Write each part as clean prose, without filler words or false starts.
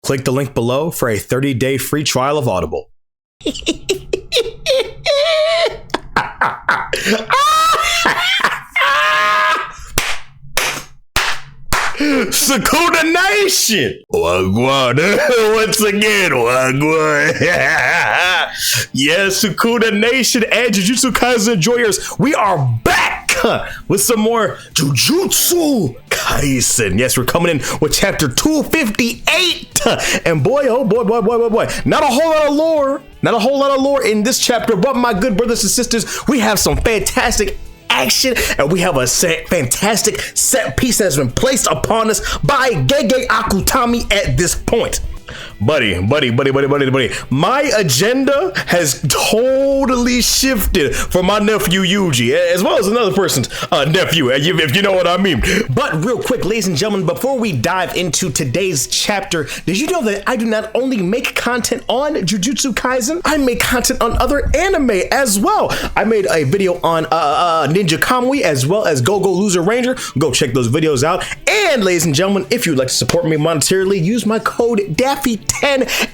Click the link below for a 30-day free trial of Audible. Sukuna Nation! Wagwan. Once again, Wagwan. Yes, Sukuna Nation and Jujutsu Kaisen enjoyers, we are back with some more Jujutsu Kaisen. Yes, we're coming in with chapter 258. And boy, oh boy, not a whole lot of lore. Not a whole lot of lore in this chapter, but my good brothers and sisters, we have some fantastic action, and we have a fantastic set piece that has been placed upon us by Gege Akutami at this point. Buddy, my agenda has totally shifted for my nephew Yuji, as well as another person's nephew, if you know what I mean. But real quick, ladies and gentlemen, before we dive into today's chapter, did you know that I do not only make content on Jujutsu Kaisen, I make content on other anime as well. I made a video on Ninja Kamui as well as Go Loser Ranger. Go check those videos out. And ladies and gentlemen, if you'd like to support me monetarily, use my code Daffy10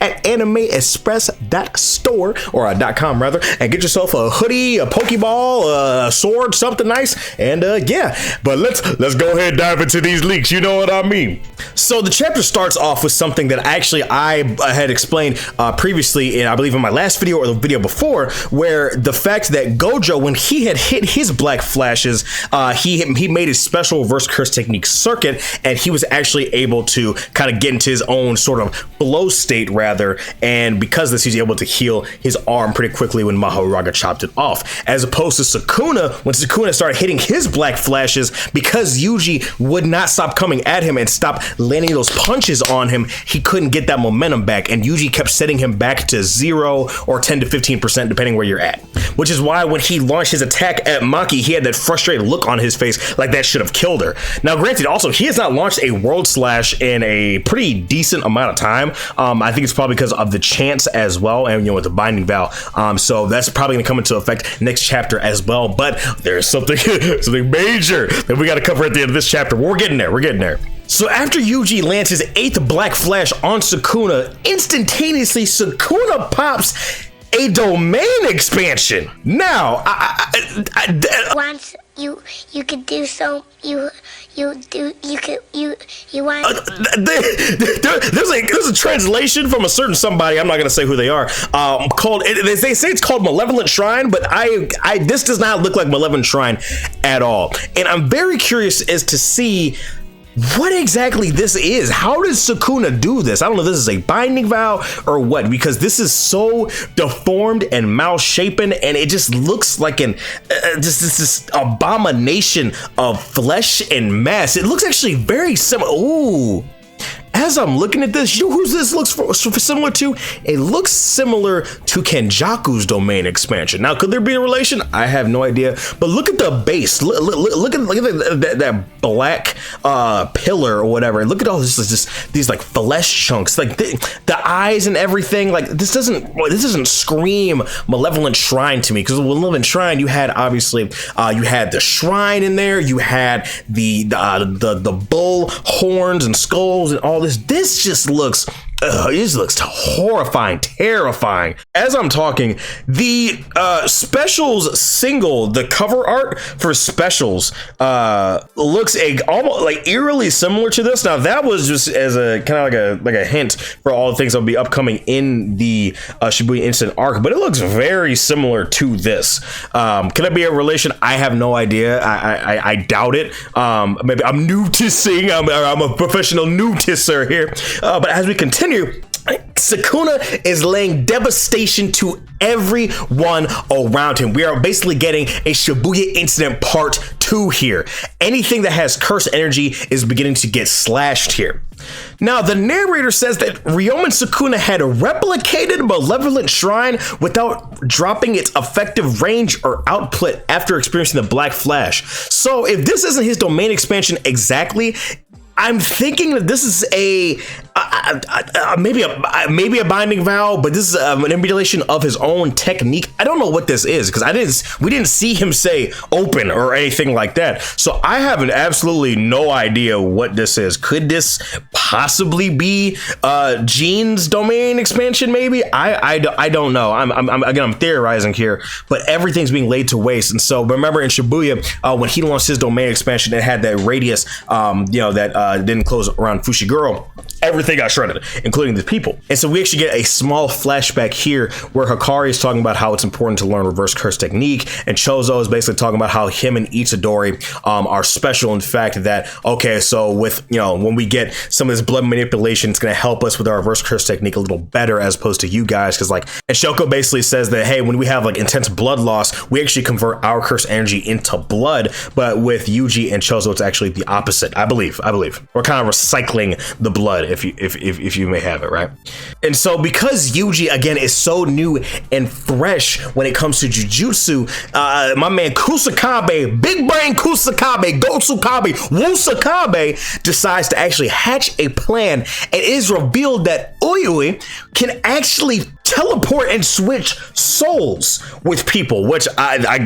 at animeexpress.store or .com rather, and get yourself a hoodie, a pokeball, a sword, something nice, and yeah. But let's go ahead and dive into these leaks. You know what I mean. So the chapter starts off with something that I had explained previously, in I believe in my last video or the video before, where the fact that Gojo, when he had hit his black flashes, he made his special reverse curse technique circuit, and he was actually able to kind of get into his own sort of flow state rather, and because of this, he's able to heal his arm pretty quickly when Mahoraga chopped it off, as opposed to Sukuna. When Sukuna started hitting his black flashes, because Yuji would not stop coming at him and stop landing those punches on him, he couldn't get that momentum back, and Yuji kept setting him back to 0 or 10 to 15% depending where you're at, which is why when he launched his attack at Maki, he had that frustrated look on his face like that should have killed her. Now granted, also he has not launched a world slash in a pretty decent amount of time. I think it's probably because of the chance as well, and with the binding vow. So that's probably gonna come into effect next chapter as well. But there's something major that we got to cover at the end of this chapter. We're getting there. So after Yuji lands his 8th black flash on Sukuna, instantaneously Sukuna pops a domain expansion. Now, once you could do so, you want. There's a translation from a certain somebody, I'm not gonna say who they are, called, they say it's called Malevolent Shrine, but this does not look like Malevolent Shrine at all, and I'm very curious as to see what exactly this is. How does Sukuna do this? I don't know if this is a binding vow or what, because this is so deformed and malshapen, and it just looks like this abomination of flesh and mass. It looks actually very similar. Ooh. As I'm looking at this, you know who this looks similar to? It looks similar to Kenjaku's domain expansion. Now, could there be a relation? I have no idea. But look at the base. Look at that black pillar or whatever. Look at all these like flesh chunks, like the eyes and everything. Like this doesn't scream Malevolent Shrine to me, because with Malevolent Shrine, you had obviously you had the shrine in there, you had the bull horns and skulls and all this. This just looks horrifying, terrifying. As I'm talking, the specials single, the cover art for specials looks almost like eerily similar to this. Now that was just as a kind of like a hint for all the things that will be upcoming in the Shibuya Instant arc, but it looks very similar to this. Can it be a relation? I have no idea. I doubt it. Maybe I'm noticing. I'm a professional noticer here. But as we continue, Sukuna is laying devastation to everyone around him. We are basically getting a Shibuya Incident Part 2 here. Anything that has curse energy is beginning to get slashed here. Now, the narrator says that Ryomen Sukuna had replicated Malevolent Shrine without dropping its effective range or output after experiencing the Black Flash. So if this isn't his domain expansion exactly, I'm thinking that this is maybe a binding vow, but this is an emulation of his own technique. I don't know what this is because we didn't see him say open or anything like that. So I have absolutely no idea what this is. Could this possibly be Gene's domain expansion? Maybe I don't know. I'm theorizing here, but everything's being laid to waste. And so remember in Shibuya when he launched his domain expansion, it had that radius, that didn't close around Fushiguro. Everything got shredded, including the people. And so we actually get a small flashback here where Hikari is talking about how it's important to learn reverse curse technique, and Chozo is basically talking about how him and Itadori are special in fact that, okay, so with, when we get some of this blood manipulation, it's going to help us with our reverse curse technique a little better as opposed to you guys, because and Shoko basically says that, hey, when we have intense blood loss, we actually convert our curse energy into blood, but with Yuji and Chozo, it's actually the opposite. I believe we're kind of recycling the blood, if you may have it, right? And so because Yuji again is so new and fresh when it comes to jujutsu, my man Kusakabe, big brain Kusakabe, Gotsukabe, Wusakabe decides to actually hatch a plan, and it is revealed that Uyui can actually teleport and switch souls with people, which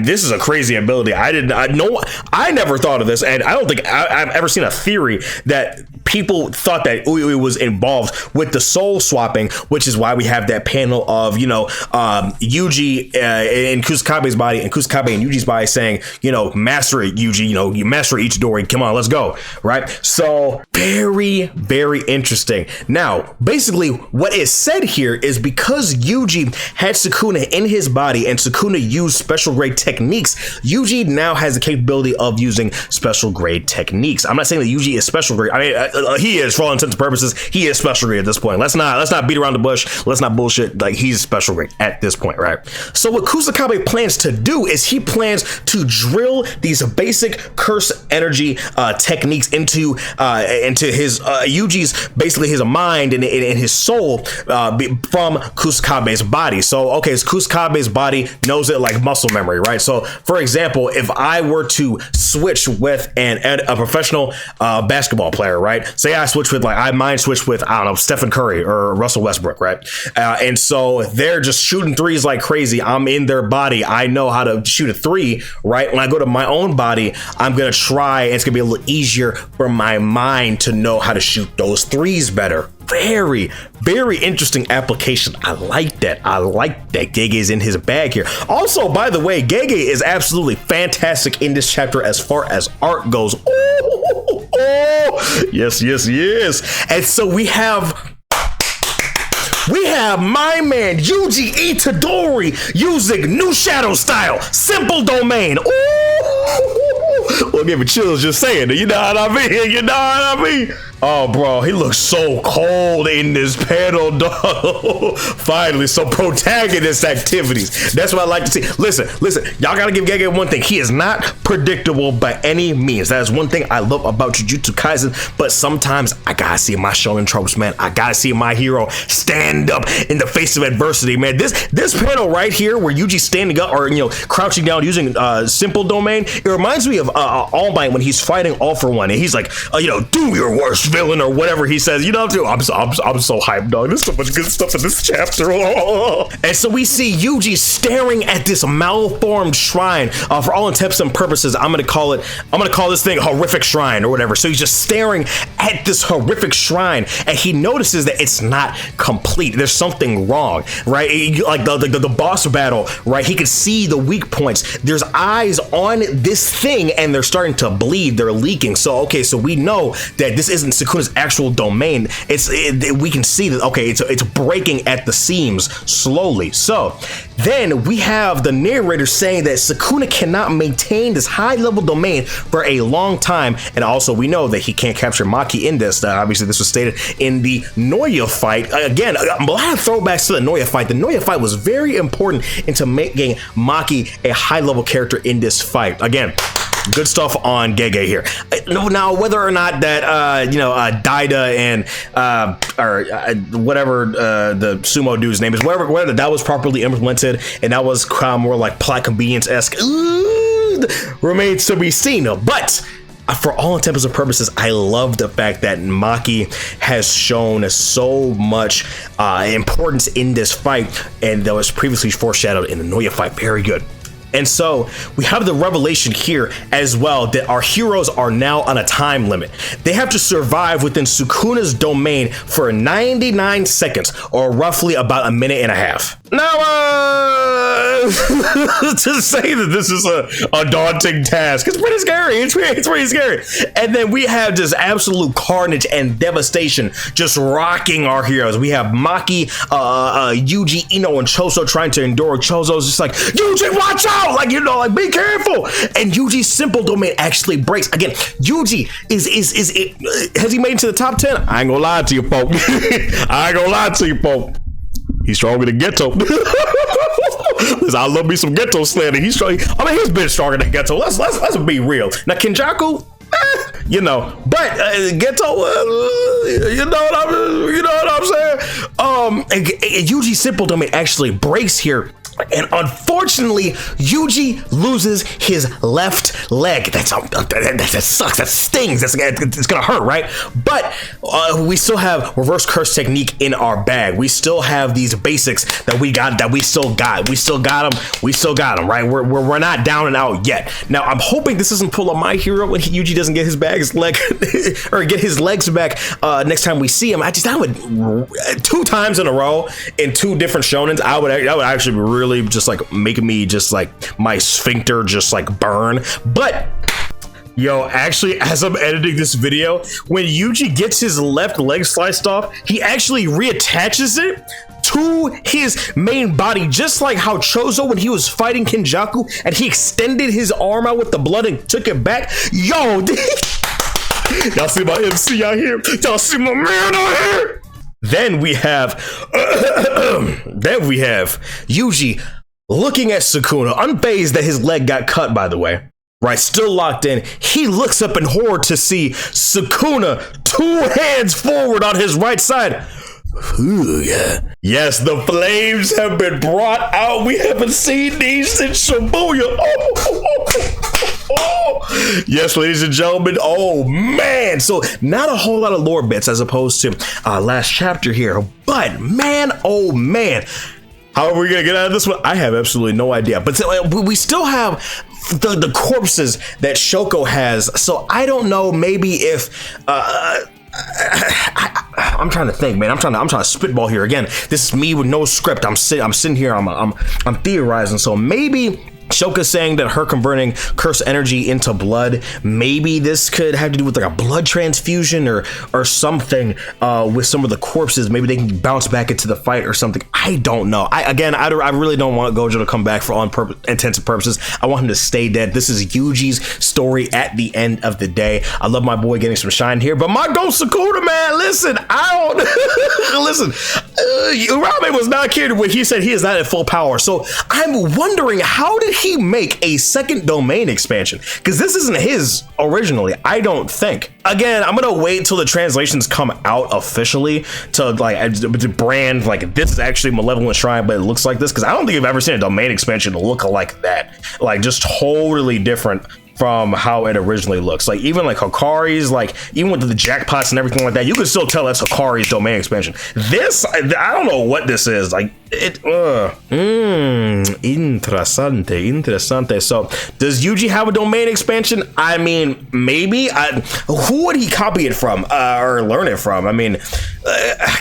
this is a crazy ability. I never thought of this, and I don't think I've ever seen a theory that people thought that Uyui was involved with the soul swapping, which is why we have that panel of Yuji in Kusakabe's body and Kusakabe in Yuji's body saying, master it, Yuji, you master Itadori, come on, let's go, right? So very, very interesting. Now, basically what is said here is because Yuji had Sukuna in his body and Sukuna used special grade techniques, Yuji now has the capability of using special grade techniques. I'm not saying that Yuji is special grade. I mean, he is, for all intents and purposes, he is special grade at this point. Let's not beat around the bush. Let's not bullshit. He's special grade at this point, right? So what Kusakabe plans to do is he plans to drill these basic curse energy techniques into his Yuji's, basically his mind and his soul from Kusakabe's body. So okay, Kusakabe's body knows it like muscle memory, right? So for example, if I were to switch with a professional basketball player, right? Say I switch with I mind switch with, I don't know, Stephen Curry or Russell Westbrook, right? And so they're just shooting threes like crazy. I'm in their body. I know how to shoot a three, right? When I go to my own body, I'm going to try, and it's going to be a little easier for my mind to know how to shoot those threes better. Very, very interesting application. I like that. Gege is in his bag here. Also, by the way, Gege is absolutely fantastic in this chapter as far as art goes. Oh, yes. And so we have my man Yuji Itadori using new shadow style, simple domain. Ooh, we'll give it chills just saying it. You know what I mean? Oh, bro, he looks so cold in this panel, dog. Finally, some protagonist activities. That's what I like to see. Listen, y'all gotta give Gege one thing. He is not predictable by any means. That is one thing I love about Jujutsu Kaisen, but sometimes I gotta see my shonen tropes, man. I gotta see my hero stand up in the face of adversity, man. This panel right here where Yuji's standing up or, crouching down using simple domain, it reminds me of All Might when he's fighting All For One, and he's like, do your worst villain or whatever he says. I'm so hyped, dog. There's so much good stuff in this chapter. And so we see Yuji staring at this malformed shrine. For all intents and purposes, I'm gonna call this thing a horrific shrine or whatever. So he's just staring at this horrific shrine, and he notices that it's not complete. There's something wrong, right? Like the boss battle, right? He can see the weak points. There's eyes on this thing, and they're starting to bleed. They're leaking. So okay, so we know that this isn't Sukuna's actual domain. We can see that, okay, it's breaking at the seams slowly. So then we have the narrator saying that Sukuna cannot maintain this high level domain for a long time, and also we know that he can't capture Maki in this. Obviously this was stated in the Noya fight. Again, a lot of throwbacks to the Noya fight. The Noya fight was very important into making Maki a high level character in this fight. Again, good stuff on Gege here. Now, whether or not that, Daida and, whatever the sumo dude's name is, whether that was properly implemented and that was more like plot convenience-esque, remains to be seen. But for all intents and purposes, I love the fact that Maki has shown so much importance in this fight, and that was previously foreshadowed in the Noya fight. Very good. And so we have the revelation here as well that our heroes are now on a time limit. They have to survive within Sukuna's domain for 99 seconds, or roughly about a minute and a half. Now, to say that this is a daunting task, it's pretty scary. It's pretty scary. And then we have just absolute carnage and devastation just rocking our heroes. We have Maki, Yuji, Ino, and Choso trying to endure. Choso's just like, Yuji, watch out! Like, you know, like, be careful. And Yuji's simple domain actually breaks. Again, Yuji has he made it to the top 10? I ain't gonna lie to you, folks. I ain't gonna lie to you, folks. He's stronger than Geto. I love me some Geto slander. He's strong. I mean, he's been stronger than Geto. Let's be real. Now, Kenjaku, you know, but Geto, you know what I'm saying? Yuji's simple domain actually breaks here. And unfortunately, Yuji loses his left leg. That sucks. That stings. It's gonna hurt, right? But we still have reverse curse technique in our bag. We still have these basics that we got. We still got them. Right? We're not down and out yet. Now I'm hoping this doesn't pull on my hero when Yuji doesn't get his leg or get his legs back next time we see him. I would 2 times in a row in 2 different shonens. I would actually be really just like making me just like my sphincter just like burn. But yo, actually, as I'm editing this video, when Yuji gets his left leg sliced off, he actually reattaches it to his main body, just like how Choso, when he was fighting Kenjaku and he extended his arm out with the blood and took it back. Yo, y'all see my MC out here? Y'all see my man out here? Then we have Yuji looking at Sukuna, unfazed that his leg got cut, by the way. Right, still locked in. He looks up in horror to see Sukuna 2 hands forward on his right side. Ooh, yeah. Yes, the flames have been brought out. We haven't seen these since Shibuya. Yes, ladies and gentlemen. Oh man, so not a whole lot of lore bits as opposed to last chapter here, but man, oh man, how are we gonna get out of this one? I have absolutely no idea. But we still have the corpses that Shoko has, so I don't know. Maybe if I'm trying to think, man. I'm trying to spitball here again. This is me with no script. I'm sitting here. I'm theorizing. So maybe Shoka's saying that her converting curse energy into blood, maybe this could have to do with like a blood transfusion or something with some of the corpses. Maybe they can bounce back into the fight or something. I don't know. I really don't want Gojo to come back for all intents and purposes. I want him to stay dead. This is Yuji's story at the end of the day. I love my boy getting some shine here, but my ghost Sukuna, man, listen, I don't listen. Urame was not kidding when he said he is not at full power. So I'm wondering, how did he make a second domain expansion? Because this isn't his originally, I don't think. Again, I'm gonna wait till the translations come out officially to brand like this is actually Malevolent Shrine, but it looks like this, because I don't think I've ever seen a domain expansion look like that, like just totally different from how it originally looks. Like even like Hikari's, like even with the jackpots and everything like that, you can still tell that's Hikari's domain expansion. This, I don't know what this is. Like it, interessante. So does Yuji have a domain expansion? I mean, maybe. Who would he copy it from or learn it from? I mean,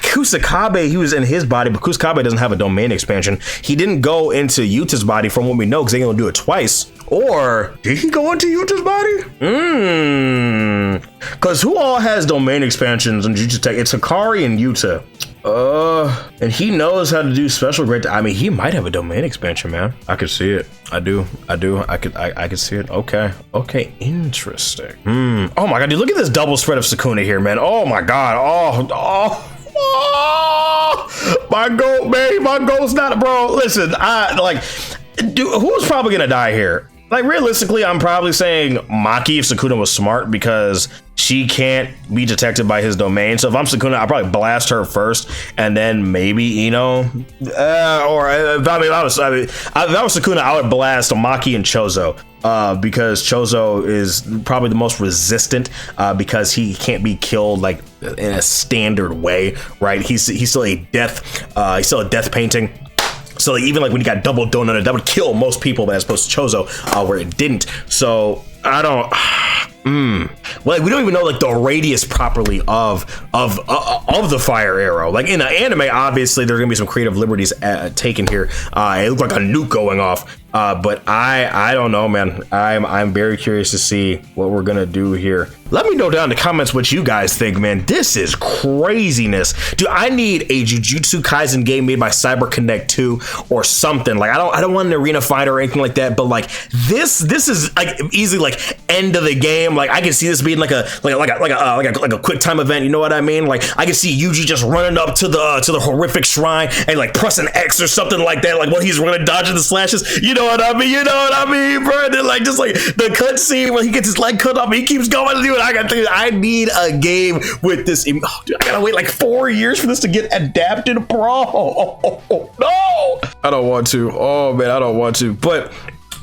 Kusakabe, he was in his body, but Kusakabe doesn't have a domain expansion. He didn't go into Yuta's body from what we know, because they're gonna do it twice. Or did he go into Yuta's body? Because who all has domain expansions in Jujutsu Tech? It's Hikari and Yuta. And he knows how to do special great. I mean, he might have a domain expansion, man. I could see it. I do. I could see it. Okay. Interesting. Oh my god, dude, look at this double spread of Sukuna here, man. Oh my god. Oh, my goat, man. My goat's not, bro. Listen, dude, who's probably gonna die here? like realistically, I'm probably saying Maki if Sukuna was smart, because she can't be detected by his domain. So if I'm Sukuna, I'll probably blast her first, and then maybe Ino. Or if I was Sukuna, I would blast Maki and Chozo. Because Chozo is probably the most resistant, because he can't be killed like in a standard way, right? He's still a death painting. So like, even like when you got double donut, that would kill most people, but as opposed to Chozo, where it didn't. So I don't. Like, we don't even know like the radius properly of the fire arrow. Like in the anime, obviously there's gonna be some creative liberties taken here. It looked like a nuke going off. But I don't know, man. I'm very curious to see what we're gonna do here. Let me know down in the comments what you guys think, man. This is craziness. Dude, I need a Jujutsu Kaisen game made by CyberConnect 2 or something. Like, I don't want an arena fighter or anything like that, but like this is like easily like end of the game. Like I can see this being like a quick time event. You know what I mean? Like I can see Yuji just running up to the horrific shrine and like pressing X or something like that. Like when he's running, dodging the slashes. You know what I mean? You know what I mean, bro? And then like just like the cutscene when he gets his leg cut off and he keeps going to do it. I need a game with this. Oh, dude, I gotta wait like 4 years for this to get adapted, bro. No, I don't want to. Oh man, I don't want to. But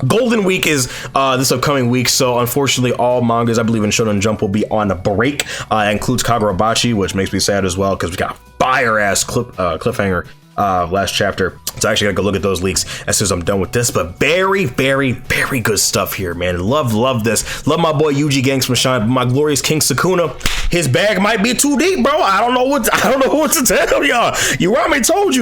Golden Week is this upcoming week, so unfortunately all mangas I believe in Shonen Jump will be on a break. It includes Kagurabachi, which makes me sad as well, because we got a fire ass cliffhanger last chapter. So I actually gotta go look at those leaks as soon as I'm done with this. But very, very, very good stuff here, man. Love this. Love my boy Yuji Gangs from Shine, my glorious King Sukuna. His bag might be too deep, bro. I don't know what to tell y'all. Rame told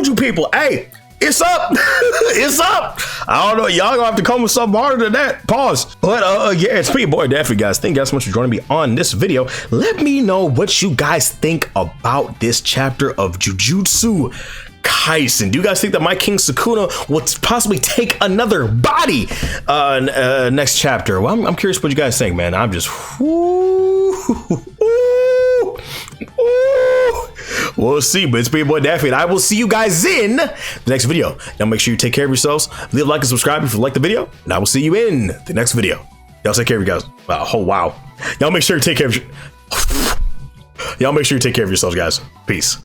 you, people. Hey, it's up. It's up. I don't know. Y'all gonna have to come with something harder than that. Pause. But yeah, it's me, boy Daffy, guys. Thank you guys so much for joining me on this video. Let me know what you guys think about this chapter of Jujutsu Kaisen. Do you guys think that my King Sukuna will possibly take another body next chapter? Well, I'm curious what you guys think, man. I'm just we'll see. But it's me, boy Daffy, and I will see you guys in the next video. Now make sure you take care of yourselves. Leave a like and subscribe if you like the video, and I will see you in the next video. Y'all take care of you guys. Oh wow. Y'all make sure you take care of yourselves, guys. Peace.